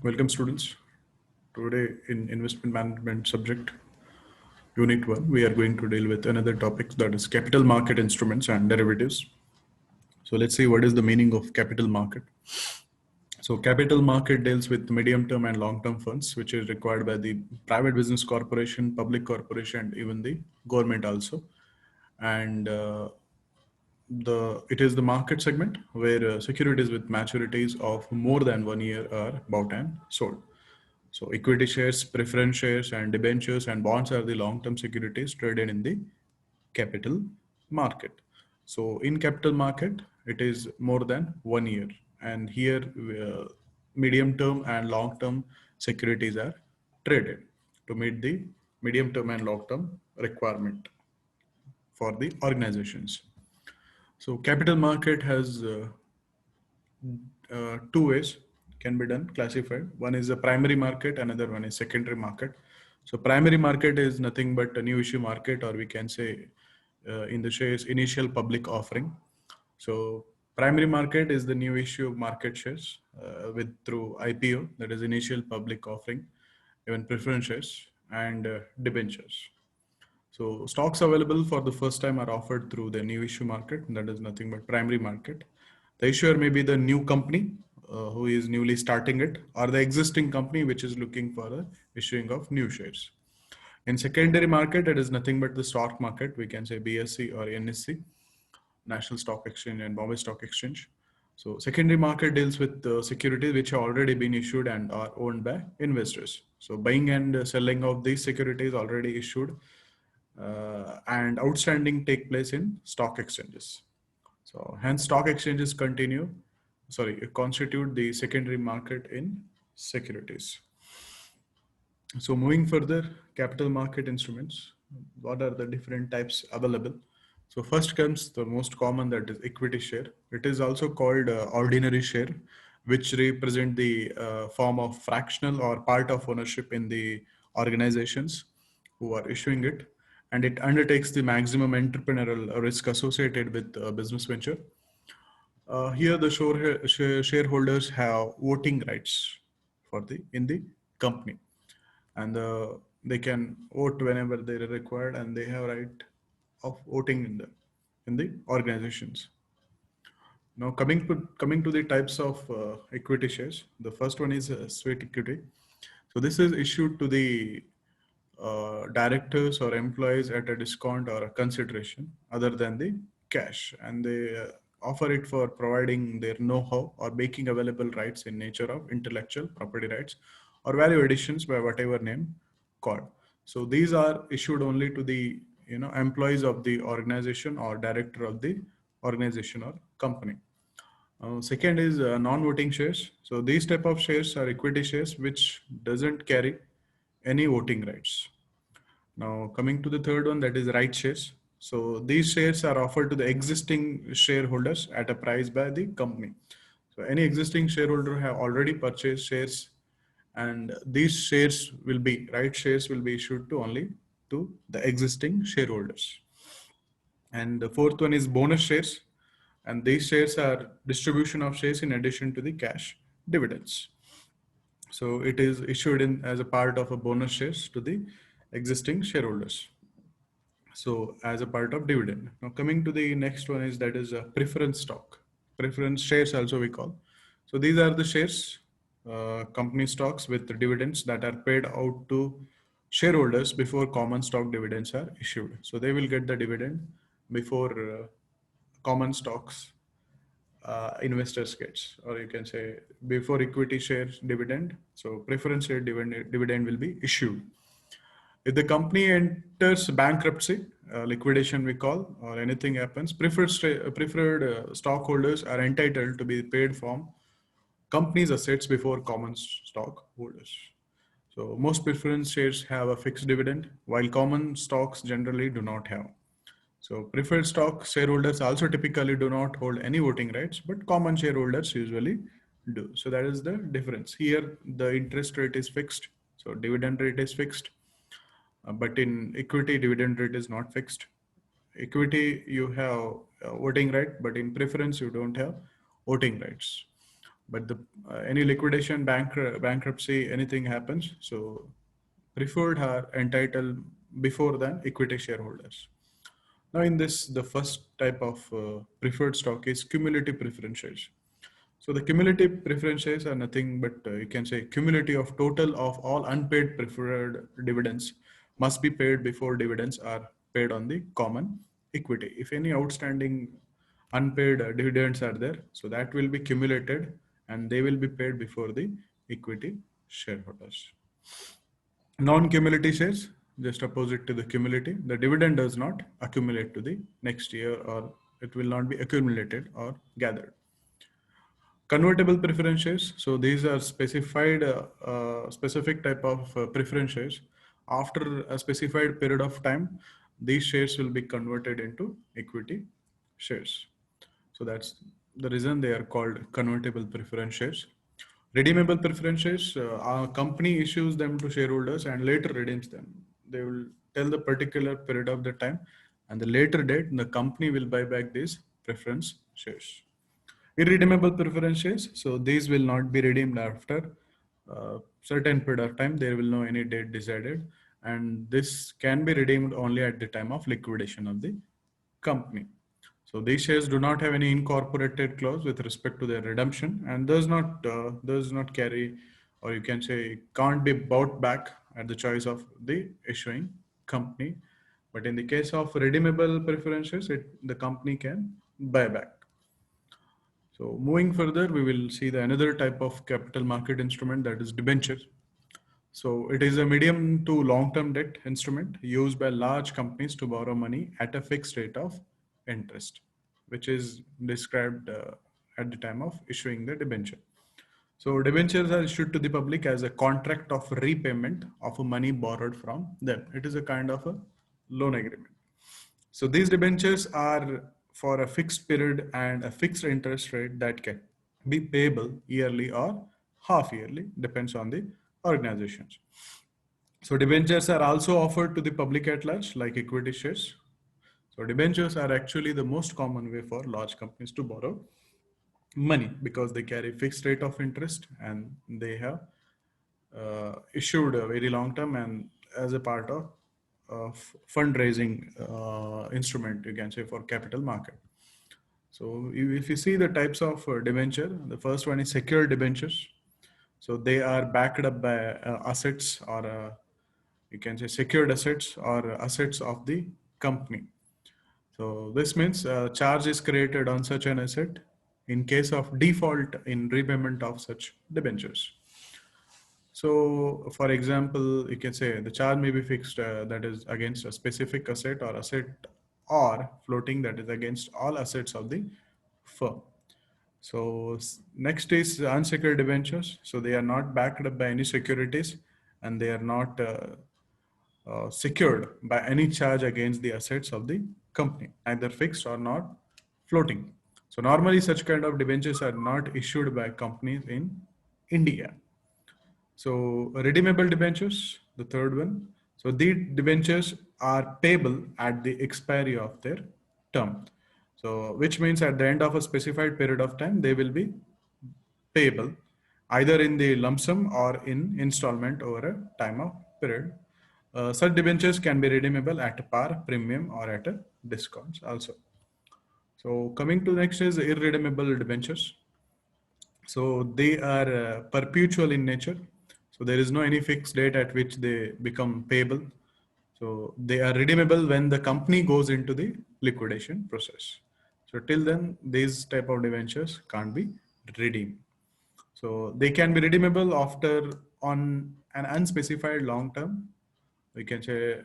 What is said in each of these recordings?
Welcome students. Today in investment management subject, unit 1, we are going to deal with another topic, that is capital market instruments and derivatives. So let's see what is the meaning of capital market. So capital market deals with medium term and long term funds, which is required by the private business corporation, public corporation, and even the government also. And it is the market segment where securities with maturities of more than 1 year are bought and sold. So equity shares, preference shares, and debentures and bonds are the long-term securities traded in the capital market. So in capital market, it is more than 1 year, and here medium-term and long-term securities are traded to meet the medium-term and long-term requirement for the organizations. So capital market has two ways can be done classified. One is the primary market, another one is secondary market. So primary market is nothing but a new issue market, or we can say in the shares initial public offering. So primary market is the new issue market shares with through IPO, that is initial public offering, even preference shares and debentures. So stocks available for the first time are offered through the new issue market. That is nothing but primary market. The issuer may be the new company who is newly starting it, or the existing company which is looking for the issuing of new shares. In secondary market, it is nothing but the stock market. We can say BSE or NSE, National Stock Exchange and Bombay Stock Exchange. So secondary market deals with securities which have already been issued and are owned by investors. So buying and selling of these securities already issued and outstanding take place in stock exchanges. So hence stock exchanges constitute the secondary market in securities. So moving further, capital market instruments, what are the different types available? So first comes the most common, that is equity share. It is also called ordinary share, which represent the form of fractional or part of ownership in the organizations who are issuing it, and it undertakes the maximum entrepreneurial risk associated with business venture. Here the shareholders have voting rights for the in the company, and they can vote whenever they are required, and they have right of voting in the organizations. Now coming to the types of equity shares, the first one is sweat equity. So this is issued to the directors or employees at a discount or a consideration other than the cash, and they offer it for providing their know-how or making available rights in nature of intellectual property rights or value additions by whatever name called. So these are issued only to the employees of the organization or director of the organization or company. Second is non-voting shares. So these type of shares are equity shares which doesn't carry any voting rights. Now coming to the third one, that is right shares. So these shares are offered to the existing shareholders at a price by the company. So any existing shareholder have already purchased shares, and these shares will be right shares will be issued to only to the existing shareholders. And the fourth one is bonus shares, and these shares are distribution of shares in addition to the cash dividends. So it is issued in as a part of a bonus shares to the existing shareholders. So as a part of dividend. Now coming to the next one is, that is a preference stock. Preference shares also we call. So these are the shares, company stocks with the dividends that are paid out to shareholders before common stock dividends are issued. So they will get the dividend before common stocks investors gets, or you can say before equity shares dividend. So preference share dividend will be issued. If the company enters bankruptcy, liquidation we call, or anything happens, preferred stockholders are entitled to be paid from company's assets before common stockholders. So most preference shares have a fixed dividend, while common stocks generally do not have. So preferred stock shareholders also typically do not hold any voting rights, but common shareholders usually do. So that is the difference. Here the interest rate is fixed, so dividend rate is fixed. But in equity, dividend rate is not fixed. Equity, you have voting right, but in preference, you don't have voting rights. but the any liquidation, bankruptcy, anything happens, so preferred are entitled before than equity shareholders. Now, in this, the first type of preferred stock is cumulative preference shares. So the cumulative preference shares are nothing but you can say cumulative of total of all unpaid preferred dividends must be paid before dividends are paid on the common equity. If any outstanding unpaid dividends are there, so that will be cumulated and they will be paid before the equity shareholders. Non-cumulative shares, just opposite to the cumulative, the dividend does not accumulate to the next year or it will not be accumulated or gathered. Convertible preference shares, so these are specified specific type of preference shares. After a specified period of time, these shares will be converted into equity shares. So that's the reason they are called convertible preference shares. Redeemable preference shares, our company issues them to shareholders and later redeems them. They will tell the particular period of the time and the later date, the company will buy back these preference shares. Irredeemable preference shares, so these will not be redeemed after certain period of time. There will no any date decided, and this can be redeemed only at the time of liquidation of the company. So these shares do not have any incorporated clause with respect to their redemption and does not carry, or you can say can't be bought back at the choice of the issuing company. But in the case of redeemable preference shares, the company can buy back. So moving further, we will see the another type of capital market instrument, that is debenture. So it is a medium to long-term debt instrument used by large companies to borrow money at a fixed rate of interest, which is described at the time of issuing the debenture. So debentures are issued to the public as a contract of repayment of a money borrowed from them. It is a kind of a loan agreement. So these debentures are for a fixed period and a fixed interest rate that can be payable yearly or half yearly, depends on the organizations. So debentures are also offered to the public at large, like equity shares. So debentures are actually the most common way for large companies to borrow money because they carry fixed rate of interest and they have issued a very long term and as a part of fundraising instrument, you can say, for capital market. So if you see the types of debenture, the first one is secured debentures. So they are backed up by assets or you can say secured assets or assets of the company. So this means a charge is created on such an asset in case of default in repayment of such debentures. So for example, you can say the charge may be fixed that is against a specific asset or floating that is against all assets of the firm. So next is unsecured debentures. So they are not backed up by any securities and they are not secured by any charge against the assets of the company, either fixed or not floating. So normally such kind of debentures are not issued by companies in India. So redeemable debentures, the third one. So these debentures are payable at the expiry of their term. So which means at the end of a specified period of time, they will be payable either in the lump sum or in installment over a time of period. Such debentures can be redeemable at a par, premium, or at a discounts also. So coming to next is irredeemable debentures. So they are perpetual in nature. So there is no any fixed date at which they become payable. So they are redeemable when the company goes into the liquidation process. So till then, these type of debentures can't be redeemed. So they can be redeemable after on an unspecified long term. We can say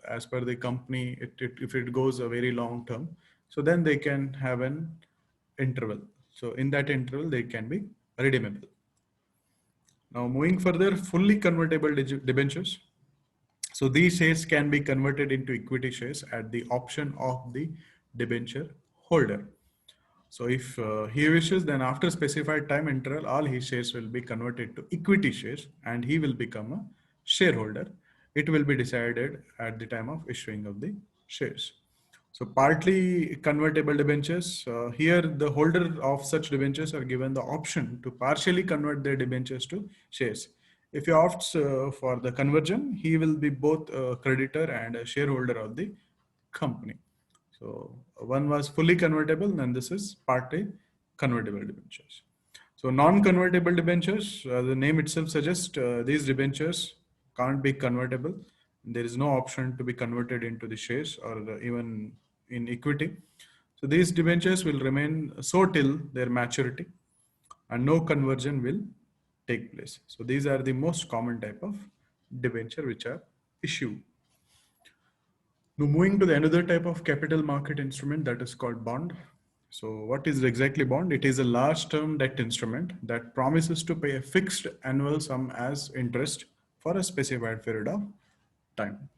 as per the company, if it goes a very long term, so then they can have an interval. So in that interval, they can be redeemable. Now moving further, fully convertible debentures. So these shares can be converted into equity shares at the option of the debenture holder. So if he wishes, then after specified time interval, all his shares will be converted to equity shares and he will become a shareholder. It will be decided at the time of issuing of the shares. So partly convertible debentures, here the holder of such debentures are given the option to partially convert their debentures to shares. If he opts for the conversion, he will be both a creditor and a shareholder of the company. So one was fully convertible and this is partly convertible debentures. So non-convertible debentures, the name itself suggests these debentures can't be convertible. There is no option to be converted into the shares or even in equity. So these debentures will remain so till their maturity and no conversion will take place. So these are the most common type of debenture which are issued. Now moving to the another type of capital market instrument that is called bond. So what is exactly bond? It is a large term debt instrument that promises to pay a fixed annual sum as interest for a specified period of time.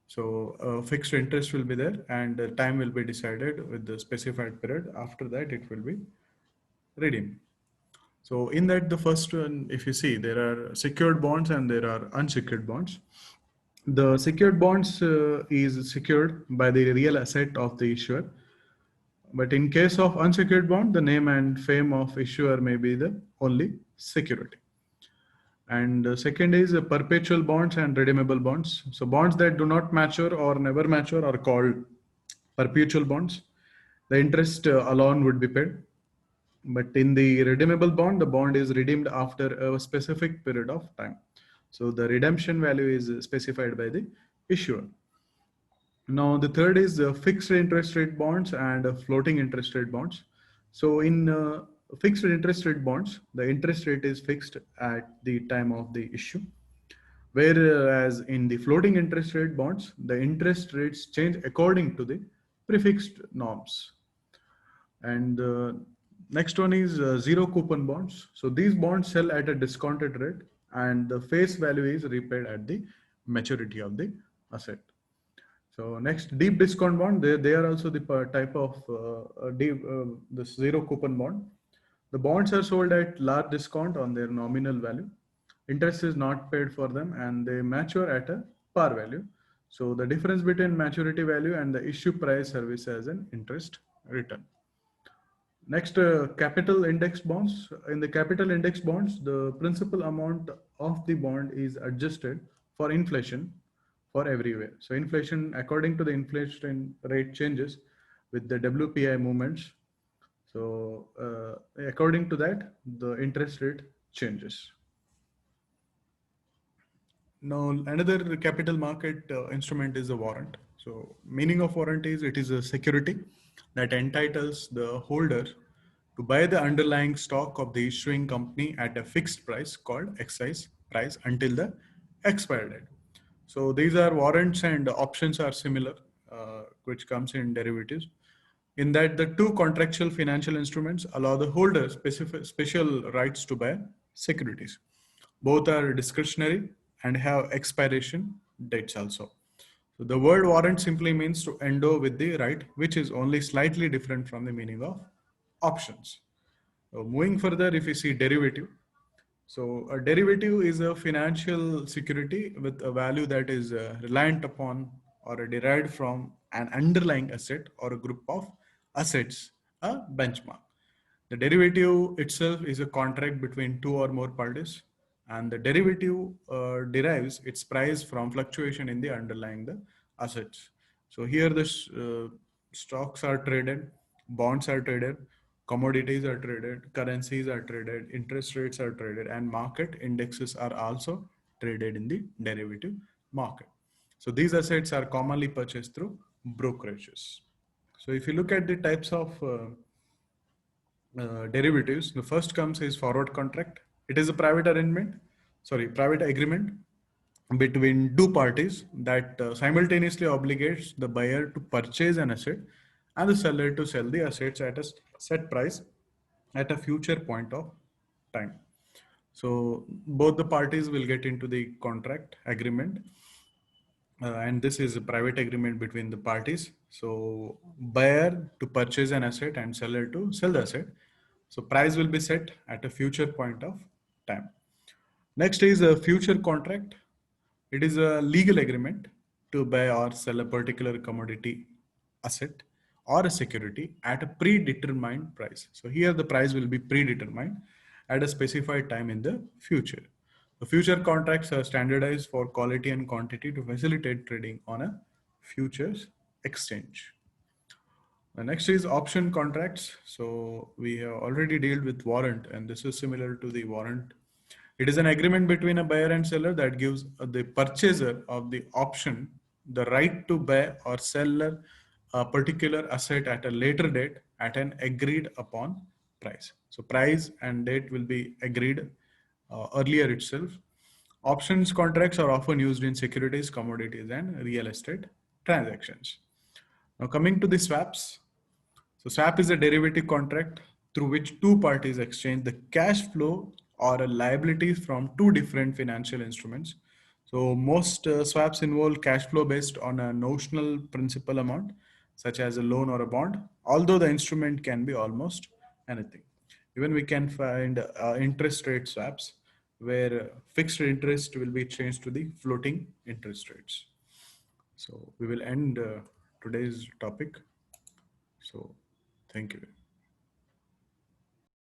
So fixed interest will be there and the time will be decided with the specified period. After that, it will be redeemed. So in that, the first one, if you see, there are secured bonds and there are unsecured bonds. The secured bonds is secured by the real asset of the issuer. But in case of unsecured bond, the name and fame of issuer may be the only security. And second is perpetual bonds and redeemable bonds. So bonds that do not mature or never mature are called perpetual bonds. The interest alone would be paid. But in the redeemable bond, the bond is redeemed after a specific period of time. So the redemption value is specified by the issuer. Now the third is fixed interest rate bonds and floating interest rate bonds. So in fixed interest rate bonds, the interest rate is fixed at the time of the issue. Whereas in the floating interest rate bonds, the interest rates change according to the prefixed norms. And next one is zero coupon bonds. So these bonds sell at a discounted rate and the face value is repaid at the maturity of the asset. So next, deep discount bond, they are also the type of the zero coupon bond. The bonds are sold at large discount on their nominal value. Interest is not paid for them and they mature at a par value. So the difference between maturity value and the issue price serves as an interest return. Next, capital index bonds. In the capital index bonds, the principal amount of the bond is adjusted for inflation for everywhere. So inflation, according to the inflation rate changes with the WPI movements. So according to that, the interest rate changes. Now, another capital market instrument is a warrant. So meaning of warrant is it is a security that entitles the holder to buy the underlying stock of the issuing company at a fixed price called exercise price until the expiry date. So these are warrants and options are similar, which comes in derivatives. In that, the two contractual financial instruments allow the holder special rights to buy securities. Both are discretionary and have expiration dates also. So the word warrant simply means to endow with the right, which is only slightly different from the meaning of options. So moving further, if you see derivative, so a derivative is a financial security with a value that is reliant upon or derived from an underlying asset or a group of assets, a benchmark. The derivative itself is a contract between two or more parties, and the derivative derives its price from fluctuation in the underlying the assets. So here the stocks are traded, bonds are traded, commodities are traded, currencies are traded, interest rates are traded, and market indexes are also traded in the derivative market. So these assets are commonly purchased through brokerages. So if you look at the types of derivatives, the first comes is forward contract. It is a private agreement between two parties that simultaneously obligates the buyer to purchase an asset and the seller to sell the assets at a set price at a future point of time. So both the parties will get into the contract agreement, and this is a private agreement between the parties. So buyer to purchase an asset and seller to sell the asset. So price will be set at a future point of time. Next is a future contract. It is a legal agreement to buy or sell a particular commodity asset or a security at a predetermined price. So here the price will be predetermined at a specified time in the future. The future contracts are standardized for quality and quantity to facilitate trading on a futures exchange. The next is option contracts. So we have already dealt with warrant, and this is similar to the warrant. It is an agreement between a buyer and seller that gives the purchaser of the option the right to buy or sell a particular asset at a later date at an agreed upon price. So price and date will be agreed earlier itself. Options contracts are often used in securities, commodities, and real estate transactions. Now coming to the swaps. So swap is a derivative contract through which two parties exchange the cash flow or a liability from two different financial instruments. So most swaps involve cash flow based on a notional principal amount, such as a loan or a bond, although the instrument can be almost anything. Even we can find interest rate swaps where fixed interest will be changed to the floating interest rates. So we will end today's topic. So thank you.